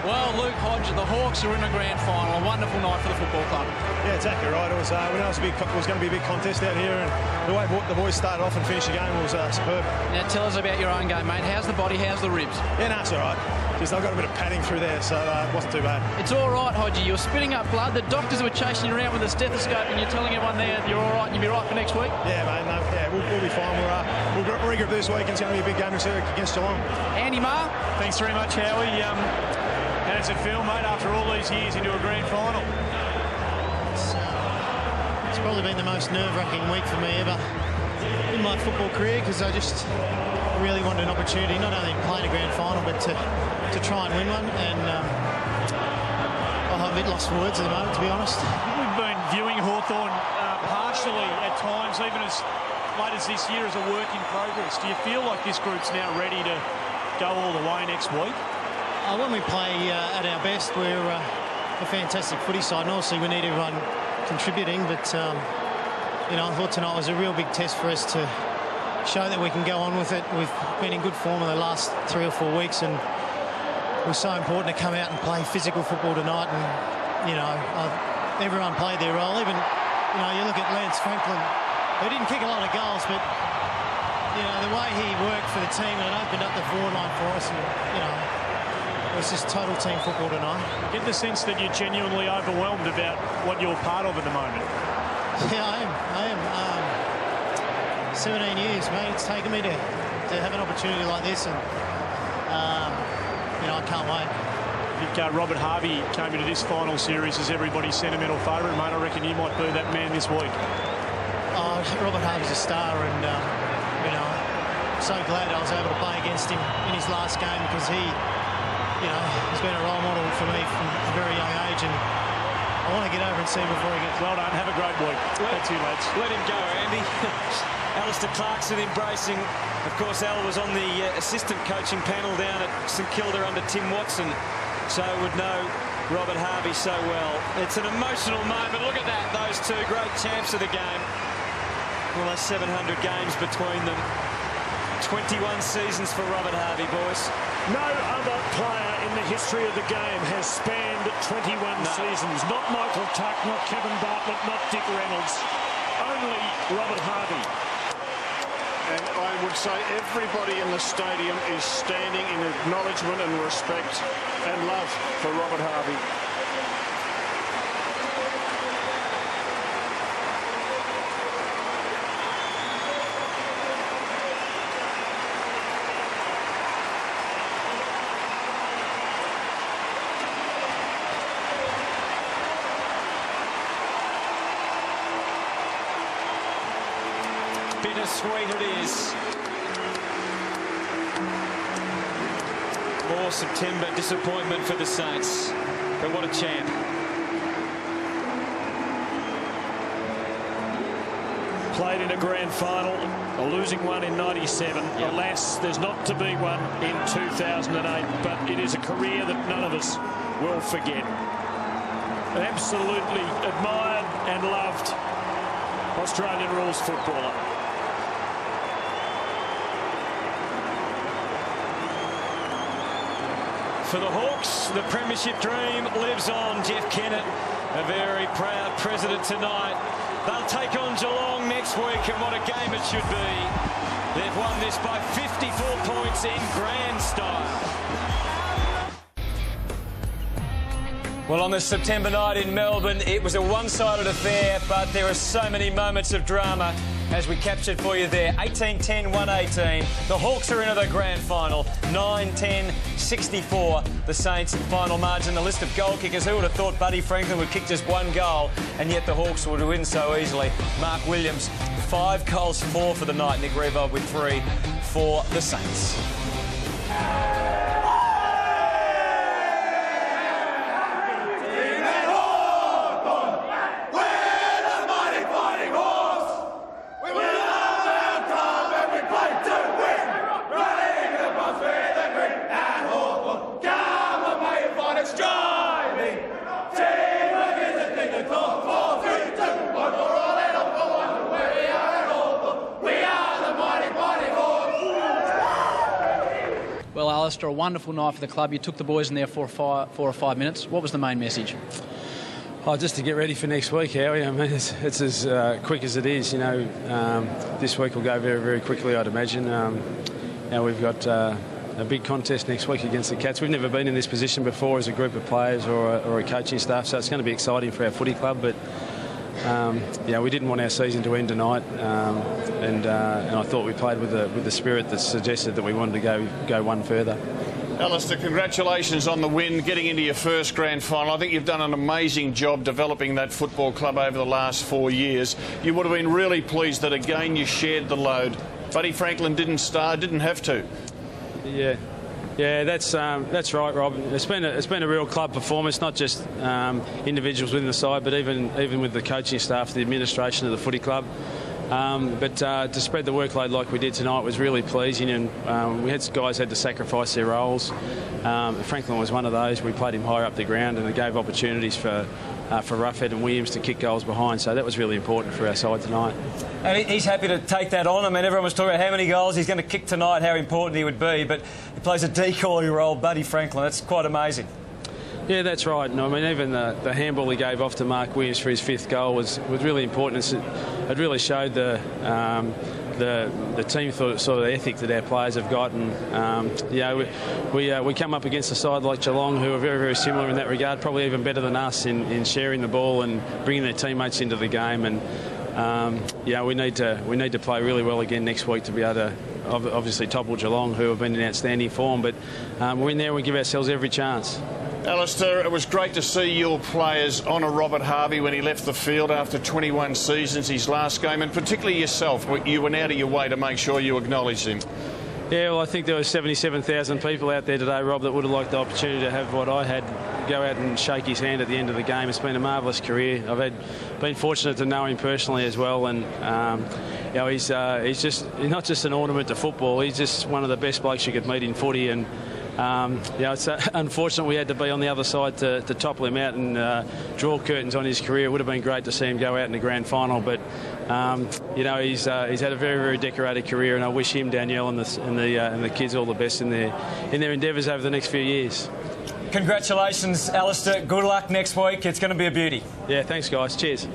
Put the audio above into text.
Well, Luke Hodge, the Hawks are in a grand final. A wonderful night for the football club. Yeah, exactly right. It was, we know it was going to be a big contest out here, and the way the boys started off and finished the game was superb. Now, tell us about your own game, mate. How's the body? How's the ribs? Yeah, no, it's all right. Just I've got a bit of padding through there, so it wasn't too bad. It's all right, Hodgie. You're spitting up blood. The doctors were chasing you around with a stethoscope, and you're telling everyone there you're all right and you'll be right for next week? Yeah, mate. No, yeah, we'll be fine. We'll regroup this week. It's going to be a big game against Geelong. Andy Marr? Thanks very much, Howie. How does it feel, mate, after all these years into a grand final? It's probably been the most nerve-wracking week for me ever in my football career, because I just really wanted an opportunity, not only to play in a grand final, but to try and win one. And I'm a bit lost for words at the moment, to be honest. We've been viewing Hawthorn partially at times, even as late as this year, as a work in progress. Do you feel like this group's now ready to go all the way next week? When we play at our best, we're a fantastic footy side, and obviously we need everyone contributing. But you know, I thought tonight was a real big test for us to show that we can go on with it. We've been in good form in the last 3 or 4 weeks, and it was so important to come out and play physical football tonight. And you know, everyone played their role. Even you look at Lance Franklin, who didn't kick a lot of goals, but you know, the way he worked for the team, and it opened up the forward line for us. And you know, it was just total team football tonight. Get the sense that you're genuinely overwhelmed about what you're part of at the moment. Yeah, I am. 17 years, mate. It's taken me to have an opportunity like this, and you know, I can't wait. I think Robert Harvey came into this final series as everybody's sentimental favourite, mate. I reckon you might be that man this week. Oh, Robert Harvey's a star, and you know, I'm so glad I was able to play against him in his last game, because he, you know, has been a role model for me from a very young age, and I want to get over and see him before he gets... Well done. Have a great week. That's you, lads. Let him go, Andy. Alistair Clarkson embracing. Of course, Al was on the assistant coaching panel down at St Kilda under Tim Watson, so would know Robert Harvey so well. It's an emotional moment. Look at that. Those two great champs of the game. Almost 700 games between them. 21 seasons for Robert Harvey, boys. No other player in the history of the game has spanned 21 seasons. Not Michael Tuck, not Kevin Bartlett, not Dick Reynolds. Only Robert Harvey. And I would say everybody in the stadium is standing in acknowledgement and respect and love for Robert Harvey. Bittersweet it is. More September disappointment for the Saints. But what a champ. Played in a grand final, a losing one in 97. Yep. Alas, there's not to be one in 2008, but it is a career that none of us will forget. An absolutely admired and loved Australian rules footballer. For the Hawks, the premiership dream lives on. Jeff Kennett, a very proud president tonight. They'll take on Geelong next week, and what a game it should be. They've won this by 54 points in grand style. Well, on this September night in Melbourne, it was a one-sided affair, but there are so many moments of drama as we captured for you there. 18-10, 118. The Hawks are into the grand final. 9-10, 64. The Saints' final margin. The list of goal kickers. Who would have thought Buddy Franklin would kick just one goal, and yet the Hawks would win so easily. Mark Williams, 5 goals, 4 for the night. Nick Revolt with 3 for the Saints. Well, Alistair, a wonderful night for the club. You took the boys in there for 4 or 5 minutes. What was the main message? Oh, just to get ready for next week, Howie. I mean, it's as quick as it is. You know, this week will go very, very quickly, I'd imagine. Now we've got a big contest next week against the Cats. We've never been in this position before as a group of players or a coaching staff, so it's going to be exciting for our footy club. But yeah, we didn't want our season to end tonight, and I thought we played with the spirit that suggested that we wanted to go one further. Alistair, congratulations on the win, getting into your first grand final. I think you've done an amazing job developing that football club over the last 4 years. You would have been really pleased that again you shared the load. Buddy Franklin didn't have to. Yeah, that's right, Rob. It's been a real club performance, not just individuals within the side, but even with the coaching staff, the administration of the footy club. But to spread the workload like we did tonight was really pleasing, and we had guys had to sacrifice their roles. Franklin was one of those. We played him higher up the ground, and it gave opportunities for Roughead and Williams to kick goals behind. So that was really important for our side tonight. And he's happy to take that on. I mean, everyone was talking about how many goals he's going to kick tonight, how important he would be, but he plays a decoy role, Buddy Franklin. That's quite amazing. Yeah, that's right. No, I mean, even the handball he gave off to Mark Williams for his 5th goal was really important. It really showed the team sort of ethic that our players have got. And we come up against a side like Geelong who are very, very similar in that regard, probably even better than us in sharing the ball and bringing their teammates into the game. And we need to play really well again next week to be able to obviously topple Geelong, who have been in outstanding form. But we're in there and we give ourselves every chance. Alistair, it was great to see your players honour Robert Harvey when he left the field after 21 seasons, his last game, and particularly yourself. You went out of your way to make sure you acknowledged him. Yeah, well, I think there were 77,000 people out there today, Rob, that would have liked the opportunity to have what I had, go out and shake his hand at the end of the game. It's been a marvellous career. I've been fortunate to know him personally as well, and he's just not just an ornament to football. He's just one of the best blokes you could meet in footy, and it's unfortunate we had to be on the other side to topple him out and draw curtains on his career. It would have been great to see him go out in the grand final, but he's had a very, very decorated career, and I wish him, Danielle, and the kids all the best in their endeavours over the next few years. Congratulations, Alistair. Good luck next week. It's going to be a beauty. Yeah, thanks, guys. Cheers.